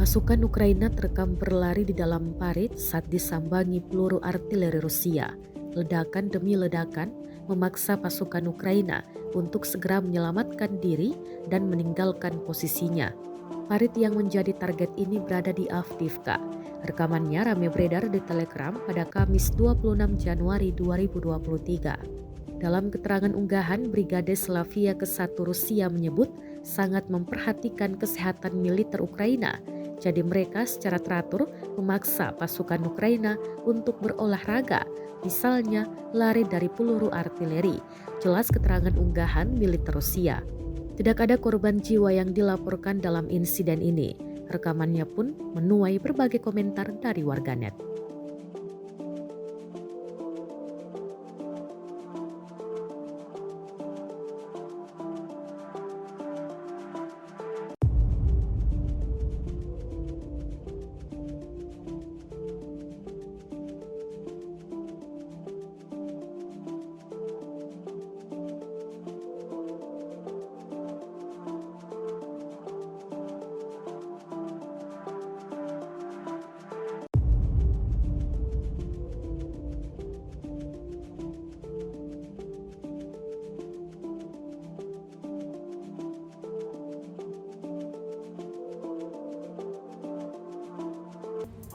Pasukan Ukraina terekam berlari di dalam parit saat disambangi peluru artileri Rusia. Ledakan demi ledakan memaksa pasukan Ukraina untuk segera menyelamatkan diri dan meninggalkan posisinya. Parit yang menjadi target ini berada di Avdiivka. Rekamannya ramai beredar di Telegram pada Kamis 26 Januari 2023. Dalam keterangan unggahan, Brigade Slavia ke-1 Rusia menyebut sangat memperhatikan kesehatan militer Ukraina. Jadi mereka secara teratur memaksa pasukan Ukraina untuk berolahraga, misalnya lari dari peluru artileri. Jelas keterangan unggahan militer Rusia. Tidak ada korban jiwa yang dilaporkan dalam insiden ini. Rekamannya pun menuai berbagai komentar dari warganet.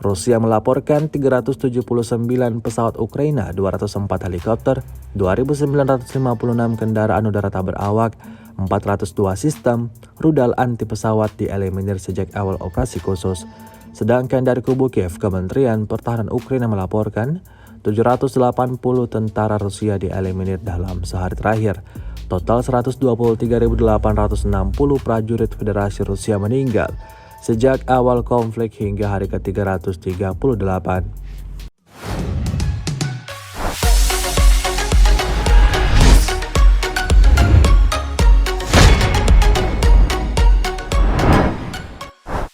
Rusia melaporkan 379 pesawat Ukraina, 204 helikopter, 2.956 kendaraan udara tak berawak, 402 sistem rudal anti pesawat dieliminir sejak awal operasi khusus. Sedangkan dari kubu Kiev, Kementerian Pertahanan Ukraina melaporkan 780 tentara Rusia dieliminir dalam sehari terakhir. Total 123.860 prajurit Federasi Rusia meninggal sejak awal konflik hingga hari ke-338.